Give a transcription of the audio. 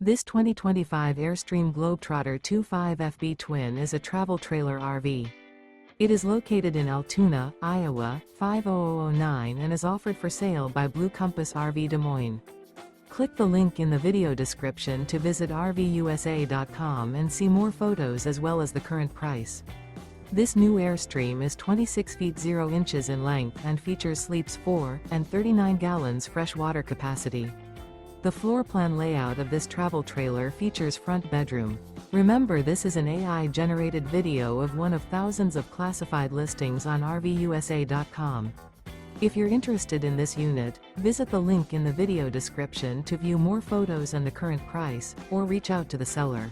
This 2025 Airstream Globetrotter 25FB Twin is a travel trailer RV. It is located in Altoona, Iowa, 50009 and is offered for sale by Blue Compass RV Des Moines. Click the link in the video description to visit RVUSA.com and see more photos as well as the current price. This new Airstream is 26 feet 0 inches in length and features sleeps 4 and 39 gallons fresh water capacity. The floor plan layout of this travel trailer features front bedroom. Remember, this is an AI-generated video of one of thousands of classified listings on RVUSA.com. If you're interested in this unit, visit the link in the video description to view more photos and the current price, or reach out to the seller.